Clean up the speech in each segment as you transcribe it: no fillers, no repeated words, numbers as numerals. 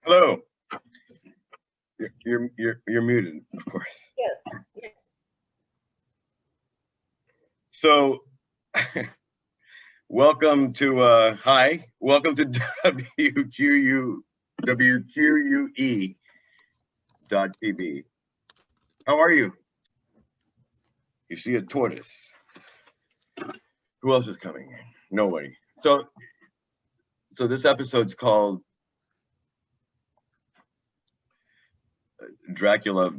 Hello. You're muted, of course. Yes. Yes. So, welcome to WQUE.TV. How are you? You see a tortoise. Who else is coming? Nobody. So this episode's called Dracula.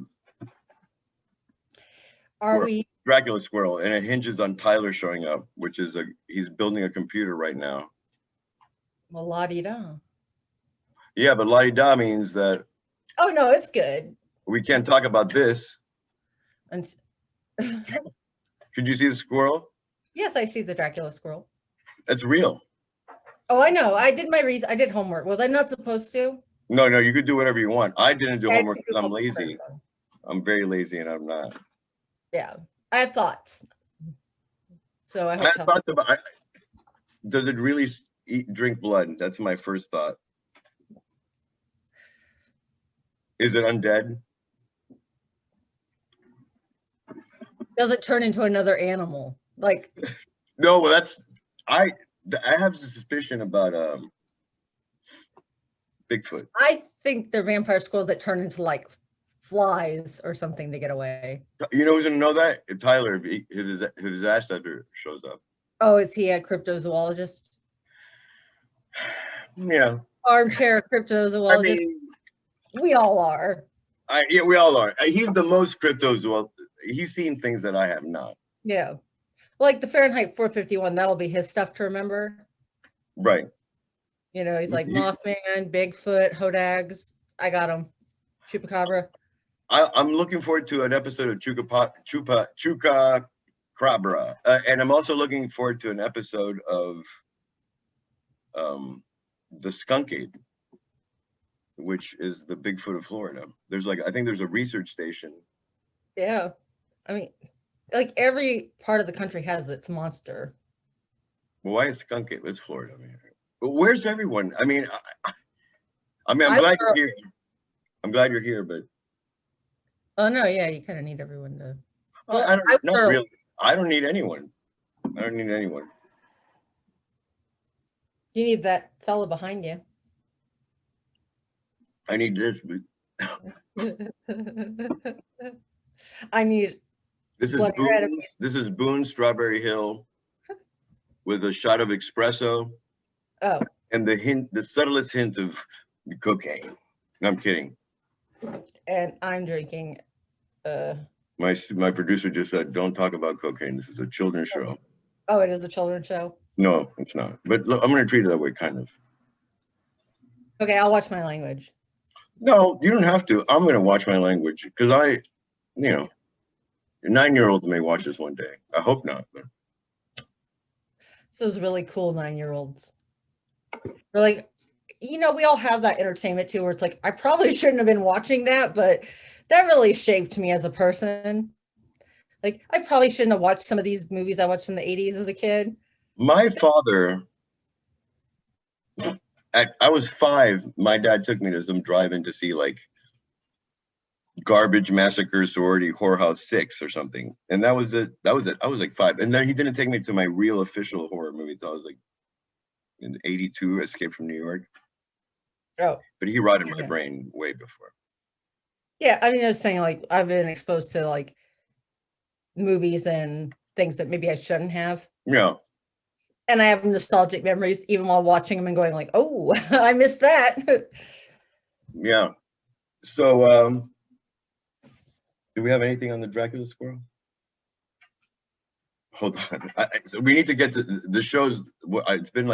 Dracula Squirrel, and it hinges on Tyler showing up, which is he's building a computer right now. Well, la-di-da. Yeah, but la-di-da means that. Oh no, it's good. We can't talk about this. And Could you see the squirrel? yes, I see the Dracula squirrel. That's real. Oh, I know. I did I did homework. Was I not supposed to? No, you could do whatever you want. I didn't do homework because I'm lazy. I'm very lazy, and I'm not. Yeah, I have thoughts. So I have thoughts about. Does it really drink blood? That's my first thought. Is it undead? Does it turn into another animal? Like no, well, that's I have a suspicion about Bigfoot. I think they're vampire squirrels that turn into like flies or something to get away. You know who's gonna know that? If Tyler, if his ass ever shows up. Oh, is he a cryptozoologist? Yeah. Armchair cryptozoologist. I mean, we all are. Yeah, we all are. He's the most cryptozoologist. He's seen things that I have not. Yeah. Like the Fahrenheit 451, that'll be his stuff to remember. Right. You know, he's like Mothman, Bigfoot, Hodags. I got him. Chupacabra. I'm looking forward to an episode of Chupacabra. And I'm also looking forward to an episode of the Skunk Ape, which is the Bigfoot of Florida. There's I think there's a research station. Yeah. I mean, like every part of the country has its monster. Well, why is Skunk Ape? It's Florida. I mean, where's everyone? I mean, I'm glad you're here. I'm glad you're here, but. Oh no, yeah, you kind of need everyone to. Well, not really. I don't need anyone. I don't need anyone. You need that fella behind you. I need this. I need. This is Boone Strawberry Hill, with a shot of espresso. Oh. And the subtlest hint of cocaine. No, I'm kidding. And I'm drinking. My producer just said, "Don't talk about cocaine. This is a children's show." Oh, it is a children's show? No, it's not. But look, I'm going to treat it that way, kind of. Okay, I'll watch my language. No, you don't have to. I'm going to watch my language because your 9-year-olds may watch this one day. I hope not. But. So it's really cool 9-year-olds. We're like, we all have that entertainment too, where it's like, I probably shouldn't have been watching that, but that really shaped me as a person. Like, I probably shouldn't have watched some of these movies I watched in the 80s as a kid. My father, I was 5. My dad took me to some drive-in to see Garbage Massacre Sorority Whorehouse 6 or something. And that was it. I was 5. And then he didn't take me to my real official horror movie until I was in '82, Escape from New York. Oh. But he rotted my brain way before. Yeah, I mean, I was saying, I've been exposed to, movies and things that maybe I shouldn't have. Yeah. And I have nostalgic memories even while watching them and going oh, I missed that. Yeah. So, do we have anything on the Dracula Squirrel? Hold on. So we need to get to the show's. It's been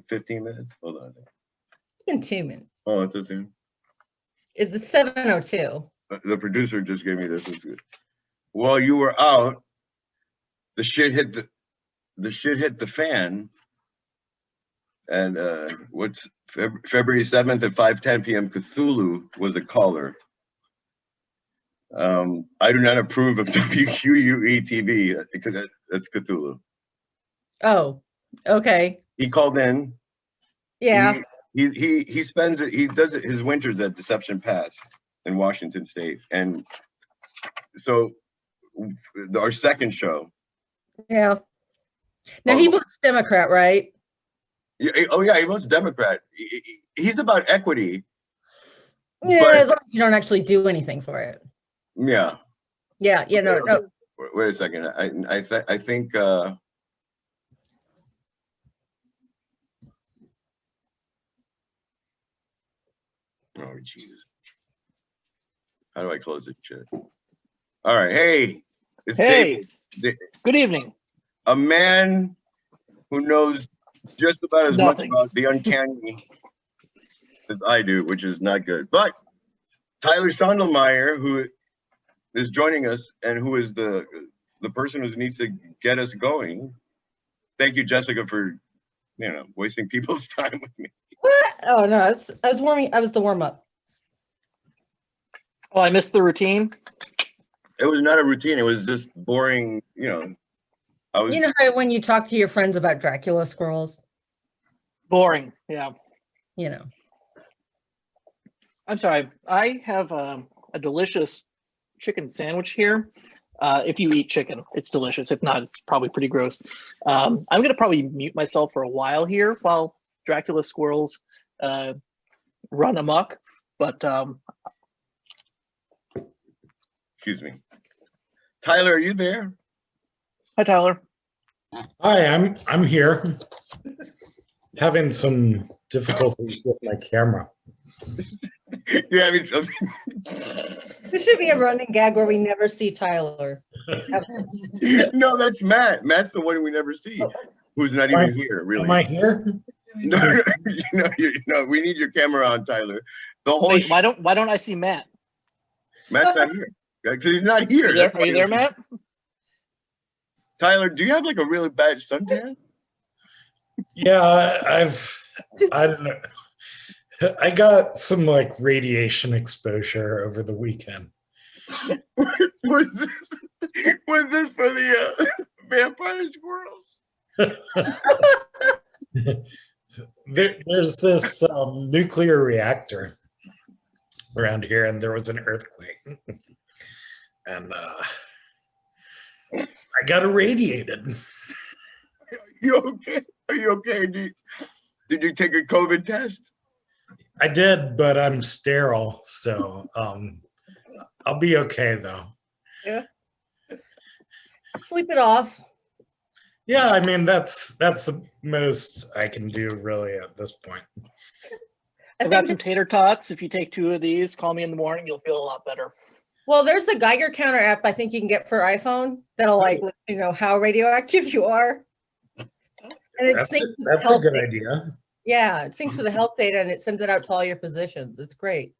15 minutes. Hold on. It's been 2 minutes. Oh, it's okay. It's 7:02. The producer just gave me this. It's good. While you were out, the shit hit the fan. And what's February 7th at 5:10 p.m. Cthulhu was a caller. I do not approve of WQUE TV because that's Cthulhu. Oh, okay. He called in. Yeah. he spends it. He does it his winters at Deception Pass in Washington State, and so our second show. Yeah. Now he votes Democrat, right? Oh yeah, he votes Democrat. He's about equity. Yeah, but, as long as you don't actually do anything for it. Yeah. Yeah. Yeah. No. No. Wait a second. I think. Oh Jesus! How do I close this shit? All right. Hey, it's Hey, Dave. good evening. A man who knows just about as Nothing. much about the uncanny as I do, which is not good. But Tyler Sondelmeyer, who is joining us and who is the person who needs to get us going. Thank you, Jessica, for wasting people's time with me. What? Oh no, I was warming. I was the warm up. Oh, I missed the routine. It was not a routine. It was just boring. I was. You know how when you talk to your friends about Dracula Squirrels? Boring. Yeah. You know. I'm sorry. I have a delicious chicken sandwich here. If you eat chicken, it's delicious. If not, it's probably pretty gross. I'm going to probably mute myself for a while here while Dracula Squirrels run amok. But Excuse me. Tyler, are you there? hi, Tyler. Hi, I'm here. Having some difficulties with my camera. You're having something. There should be a running gag where we never see Tyler. No, that's Matt. Matt's the one we never see, who's not even here. Really? Am I here? No, we need your camera on, Tyler. The whole Wait, why don't I see Matt? Matt's not here because he's not here. Are you there, Matt? Tyler, do you have like a really bad suntan? Yeah, I don't know. I got some like radiation exposure over the weekend. was this for the vampire squirrels? There's this nuclear reactor around here, and there was an earthquake, and I got irradiated. You okay? Are you okay? Did you take a COVID test? I did, but I'm sterile, so I'll be okay though. Yeah. Sleep it off. Yeah, I mean that's the most I can do really at this point. I've got some tater tots. If you take 2 of these, call me in the morning. You'll feel a lot better. Well, there's a Geiger counter app I think you can get for iPhone that'll like let you know how radioactive you are. And it syncs with That's a health good data. idea. Yeah, it syncs with the health data and it sends it out to all your physicians. It's great.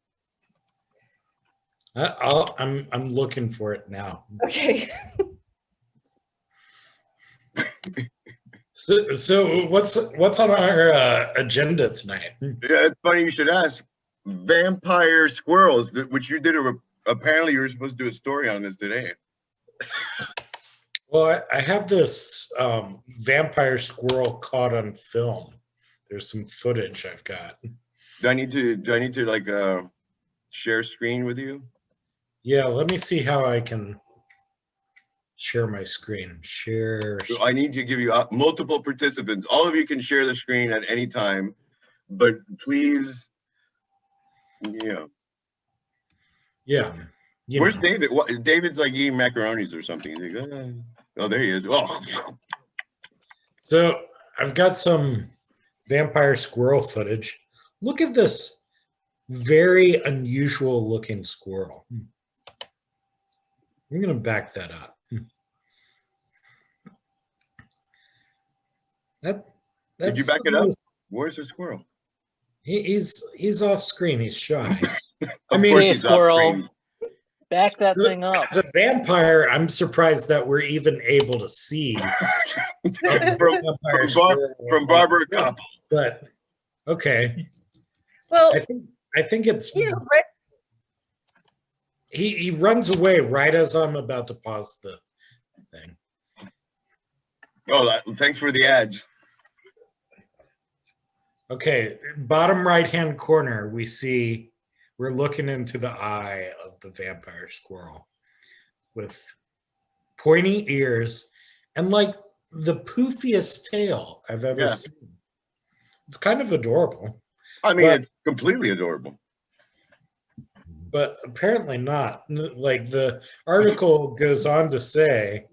I'm looking for it now. Okay. So what's on our agenda tonight? Yeah, it's funny you should ask. Vampire squirrels, which you did apparently you were supposed to do a story on this today. Well, I have this vampire squirrel caught on film. There's some footage I've got. Do I need to like share screen with you? Yeah, let me see how I can share my screen. Share. So I need to give you multiple participants. All of you can share the screen at any time, but please, Yeah. Where's David? David's like eating macaronis or something. He's like, oh, there he is. Oh. So I've got some vampire squirrel footage. Look at this very unusual looking squirrel. I'm going to back that up. Did you back it up? Where's the squirrel? He's off screen. He's shy. I mean, hey, squirrel, back that thing up. As a vampire, I'm surprised that we're even able to see from Barbara Koppel. But okay. Well, I think it's he runs away right as I'm about to pause the thing. Oh, thanks for the ads. Okay, bottom right-hand corner, we're looking into the eye of the vampire squirrel with pointy ears and like the poofiest tail I've ever Yeah. seen. It's kind of adorable, I mean, But- it's completely adorable. but apparently not. Like the article goes on to say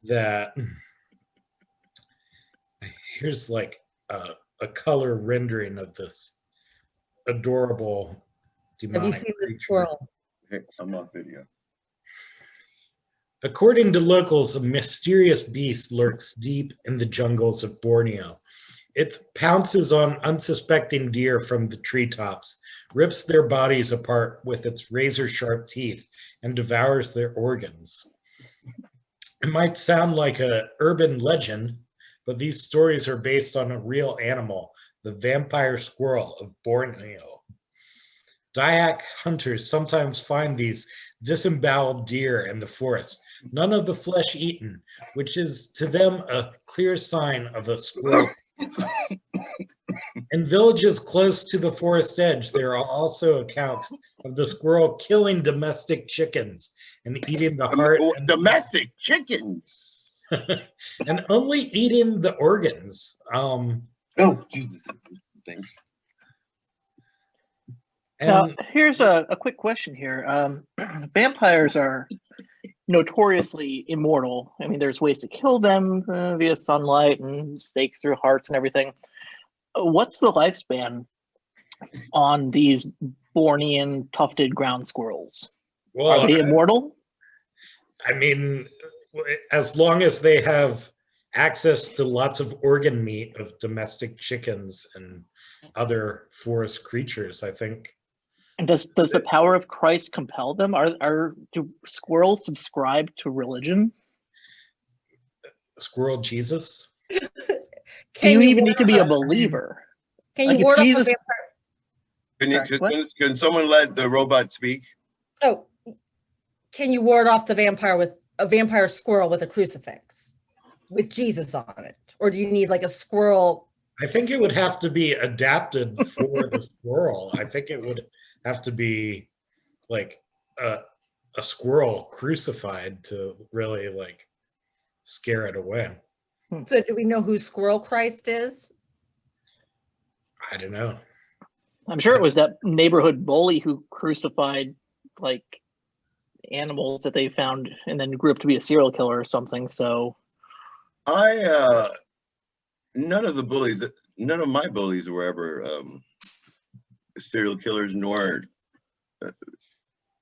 that here's like a color rendering of this adorable Have you demonic seen this creature. squirrel? Hey, I'm off video. According to locals, a mysterious beast lurks deep in the jungles of Borneo. It pounces on unsuspecting deer from the treetops, rips their bodies apart with its razor-sharp teeth, and devours their organs. It might sound like an urban legend, but these stories are based on a real animal, the vampire squirrel of Borneo. Dayak hunters sometimes find these disemboweled deer in the forest, none of the flesh eaten, which is to them a clear sign of a squirrel. In villages close to the forest edge, there are also accounts of the squirrel killing domestic chickens and eating the heart and, Domestic chickens. and only eating the organs. Oh, Jesus. Thanks. Now, And here's a quick question here. Vampires are notoriously immortal. I mean, there's ways to kill them via sunlight and stakes through hearts and everything. What's the lifespan on these Bornean tufted ground squirrels? well, Are they immortal? I mean, as long as they have access to lots of organ meat of domestic chickens and other forest creatures, I think. And does the power of Christ compel them? Do squirrels subscribe to religion? Squirrel Jesus? Do you even need to be a ward- believer? Can like you if ward off Jesus- a vampire? Can someone let the robot speak? Oh, can you ward off the vampire with a vampire squirrel with a crucifix with Jesus on it? Or do you need like a squirrel? I think it would have to be adapted for the squirrel. I think it would have to be like a squirrel crucified to really like scare it away. So do we know who Squirrel Christ is? I don't know. I'm sure it was that neighborhood bully who crucified like animals that they found and then grew up to be a serial killer or something. So None of my bullies were ever serial killers, nor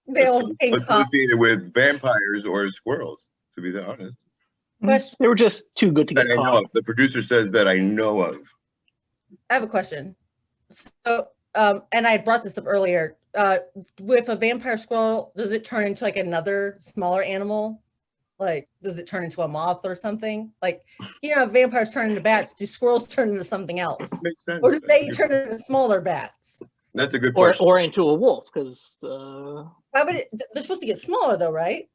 They all came up. associated with vampires or squirrels, to be honest. Question. they were just too good to That get I know caught. of. The producer says that I know of. I have a question. So, and I brought this up earlier. With a vampire squirrel, does it turn into like another smaller animal? Like, does it turn into a moth or something? Like, vampires turn into bats. Do squirrels turn into something else? Makes sense. Or do they turn into smaller bats? That's a good Or question. or into a wolf, because Why would they're supposed to get smaller though, right?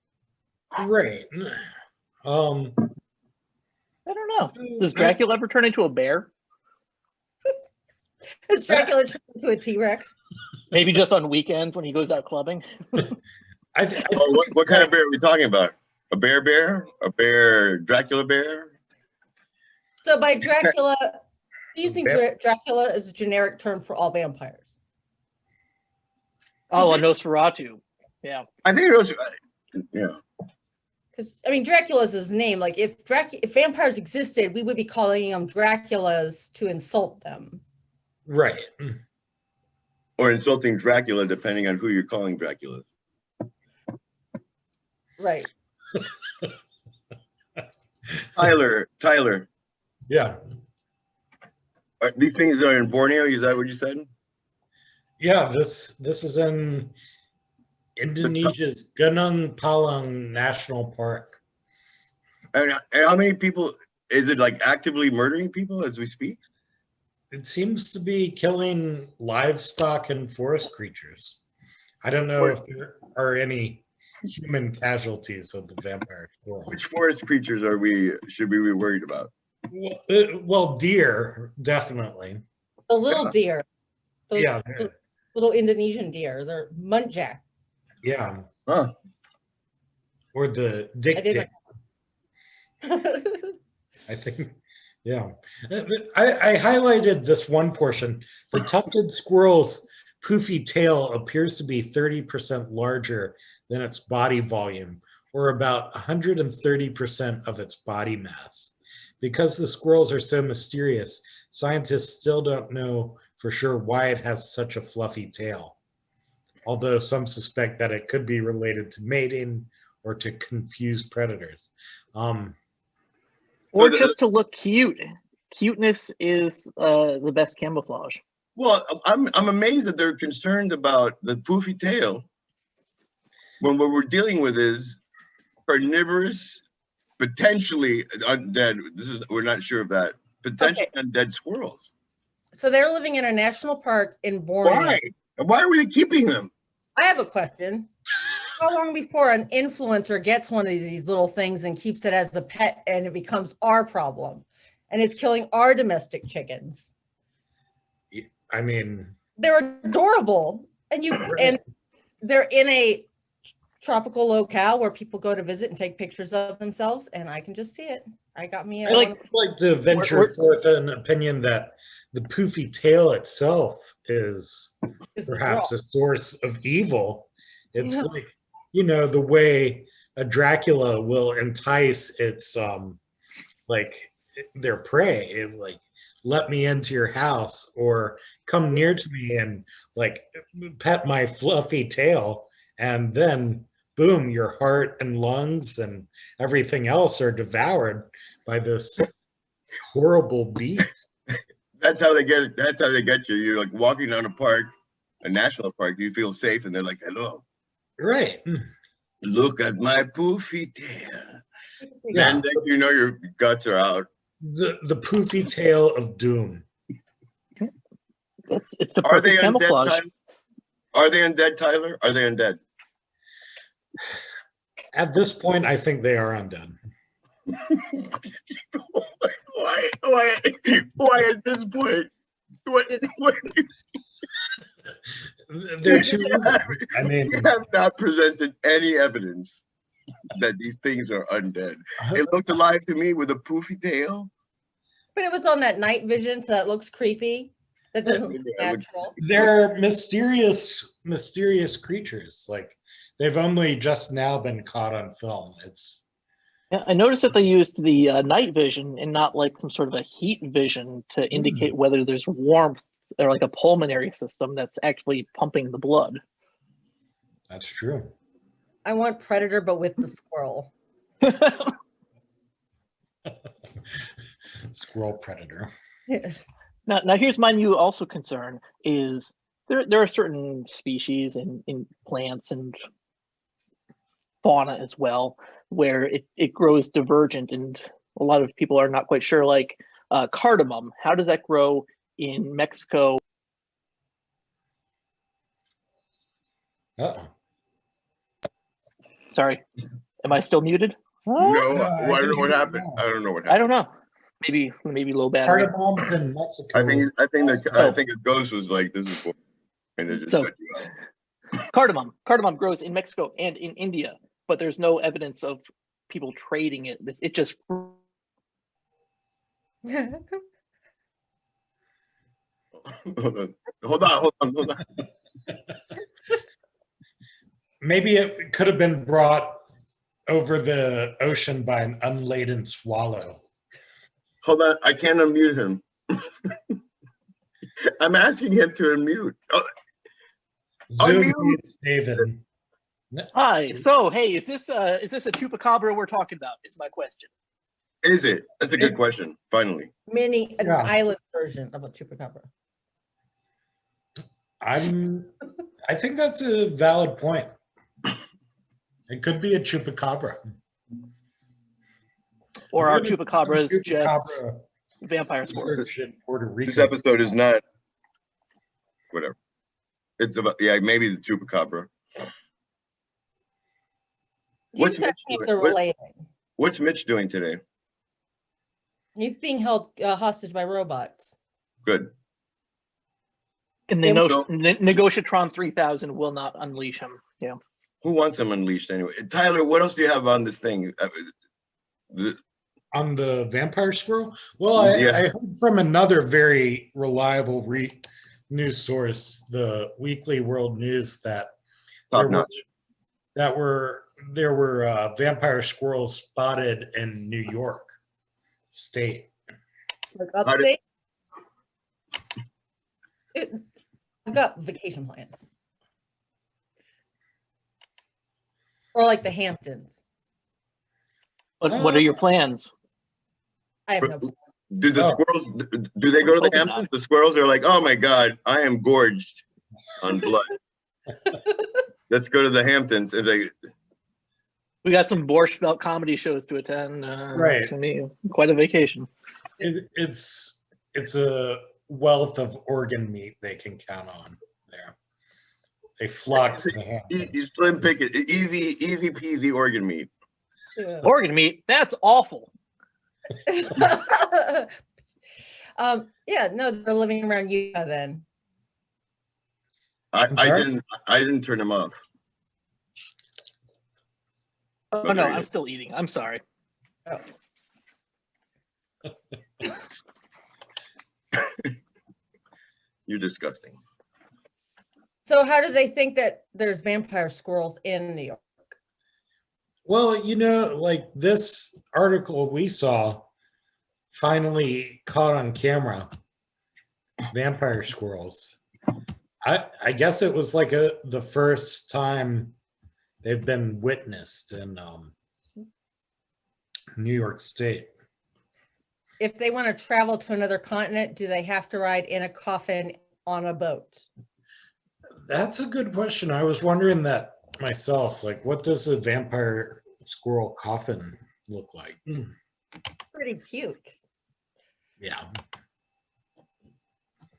Right. I don't know. Does Dracula ever turn into a bear? Is Dracula turned into a T-Rex? Maybe just on weekends when he goes out clubbing. I think What kind of bear are we talking about? A bear? A bear? Dracula bear? So by Dracula, using Vamp- Dracula as a generic term for all vampires. Oh, a Nosferatu. Yeah. I think it was. Yeah. Because Dracula is his name. Like if vampires existed, we would be calling them Draculas to insult them. right. Or insulting Dracula, depending on who you're calling Dracula. Right. Tyler, Yeah. these things are in Borneo. Is that what you said? Yeah, this is in Indonesia's Gunung Palung National Park. And how many people? Is it like actively murdering people as we speak? It seems to be killing livestock and forest creatures. I don't know if there are any human casualties of the vampire squirrel. Which forest creatures should we be worried about? Well, deer, definitely. The little deer. Those Yeah, little Indonesian deer. They're muntjac. yeah. Huh. Or the I dick did dick, I think. Yeah. I highlighted this one portion. The tufted squirrel's poofy tail appears to be 30% larger than its body volume, or about 130% of its body mass. Because the squirrels are so mysterious, scientists still don't know for sure why it has such a fluffy tail. Although some suspect that it could be related to mating or to confuse predators. Or just to look cute. Cuteness is the best camouflage. Well, I'm amazed that they're concerned about the poofy tail when what we're dealing with is carnivorous, potentially undead. We're not sure of that. Potentially undead squirrels. So they're living in a national park in Borneo. Why? Why are we keeping them? I have a question. How long before an influencer gets one of these little things and keeps it as a pet and it becomes our problem and it's killing our domestic chickens? I mean, They're adorable and they're in a tropical locale where people go to visit and take pictures of themselves, and I can just see it. I got me. I like to venture forth an opinion that the poofy tail itself is perhaps a source of evil. It's like, the way a Dracula will entice its like their prey, like, let me into your house or come near to me and like pet my fluffy tail, and then boom, your heart and lungs and everything else are devoured by this horrible beast. That's how they get it. That's how they get you. You're like walking down a national park, you feel safe, and they're like, hello. Right. Look at my poofy tail. Yeah. Then next you know your guts are out. The poofy tail of doom. It's the perfect camouflage. Undead, are they undead, Tyler? Are they undead? At this point, I think they are undead. Why at this point? What? They're too evil. I mean, you have not presented any evidence that these things are undead. It looked alive to me with a poofy tail. But it was on that night vision, so that looks creepy. That doesn't look natural. They're mysterious creatures. Like, they've only just now been caught on film. Yeah, I noticed that they used the night vision and not like some sort of a heat vision to indicate whether there's warmth or like a pulmonary system that's actually pumping the blood. That's true. I want Predator, but with the squirrel. Squirrel Predator. Yes. Now here's my new also concern is there are certain species in plants and fauna as well where it grows divergent, and a lot of people are not quite sure, like cardamom. How does that grow in Mexico? Uh-oh. Sorry, am I still muted? No, I don't know what happened. I don't know what happened. I don't know. Maybe low battery. Cardamoms in Mexico. I think a ghost was like, "This is boring," and they just So- cut you out. Cardamom grows in Mexico and in India, but there's no evidence of people trading it. It just Hold on. Maybe it could have been brought over the ocean by an unladen swallow. Hold on, I can't unmute him. I'm asking him to unmute. Oh, Zoom Unmute. meets David. Hi. So hey, is this a chupacabra we're talking about? Is my question. is it? That's a good question. Finally. An Yeah. island version of a chupacabra. I think that's a valid point. It could be a chupacabra. Or our chupacabra is just Chupacabra vampire spores. research in Puerto Rico. This episode is not whatever. It's about maybe the chupacabra. What's These I Mitch think doing? they're relating. What's Mitch doing today? He's being held hostage by robots. Good. And Yeah, Negotiatron 3000 will not unleash him. Yeah. Who wants him unleashed anyway? Tyler, what else do you have on this thing? On the vampire squirrel? Well, I heard from another very reliable news source, the Weekly World News, that Top notch. there were vampire squirrels spotted in New York State. Like upstate. I've got vacation plans. Or like the Hamptons. What are your plans? I have no plans. Do the squirrels, do they go to the Hamptons? The squirrels are like, oh my God, I am gorged on blood. Let's go to the Hamptons. It's like, We got some Borscht Belt comedy shows to attend. Right. It's gonna be quite a vacation. It's a wealth of organ meat they can count on there. They flock to the Hamptons. slim picket, easy peasy organ meat. Yeah. Organ meat, that's awful. Yeah, no, they're living around Utah then. I didn't turn them off. Oh no, I'm still eating. I'm sorry. Oh. You're disgusting. So how do they think that there's vampire squirrels in New York? Well, like this article we saw finally caught on camera, vampire squirrels. I guess it was like the first time they've been witnessed in New York State. If they want to travel to another continent, do they have to ride in a coffin on a boat? That's a good question. I was wondering that myself. Like, what does a vampire squirrel coffin look like? Pretty cute. Yeah.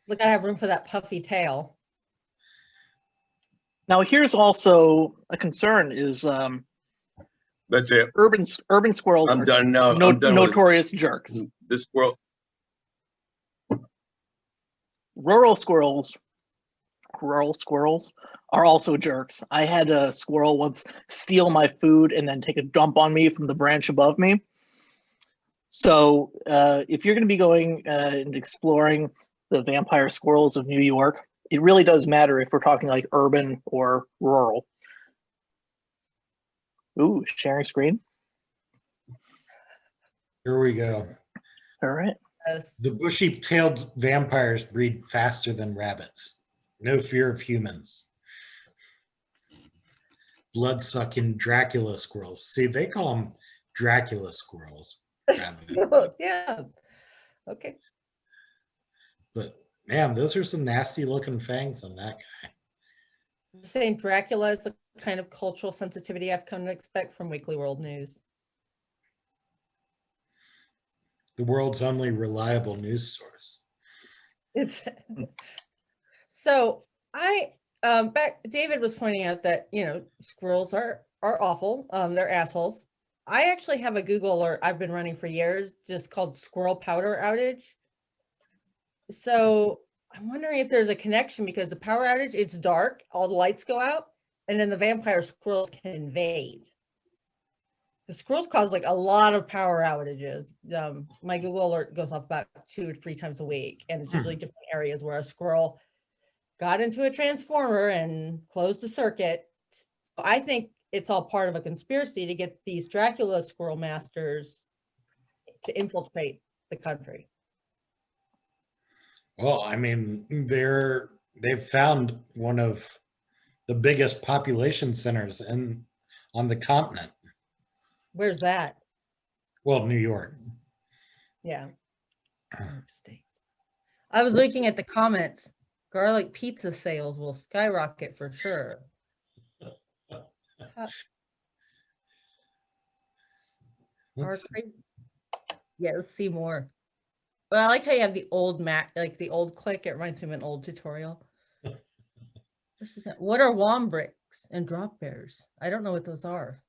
Look, I have room for that puffy tail. Now here's also a concern: is That's it. urban squirrels I'm are done now. I'm done with notorious jerks. this squirrel. Rural squirrels are also jerks. I had a squirrel once steal my food and then take a dump on me from the branch above me. So if you're going to be going and exploring the vampire squirrels of New York, it really does matter if we're talking like urban or rural. Ooh, sharing screen. Here we go. All right. Yes. The bushy-tailed vampires breed faster than rabbits. No fear of humans. Blood-sucking Dracula squirrels. See, they call them Dracula squirrels. Yeah. Okay. But man, those are some nasty-looking fangs on that guy. I'm just saying Dracula is the kind of cultural sensitivity I've come to expect from Weekly World News. The world's only reliable news source. It's so David was pointing out that squirrels are awful. They're assholes. I actually have a Google alert I've been running for years just called squirrel powder outage. So I'm wondering if there's a connection, because the power outage, it's dark, all the lights go out, and then the vampire squirrels can invade. The squirrels cause like a lot of power outages. My Google alert goes off about 2 or 3 times a week, and it's usually different areas where a squirrel got into a transformer and closed the circuit. I think it's all part of a conspiracy to get these Dracula squirrel masters to infiltrate the country. Well, I mean, they've found one of the biggest population centers on the continent. Where's that? Well, New York. Yeah. I was looking at the comments. Garlic pizza sales will skyrocket for sure. Let's Yeah, let's see more. Well, I like how you have the old like the old click. It reminds me of an old tutorial. What are wombricks and drop bears? I don't know what those are.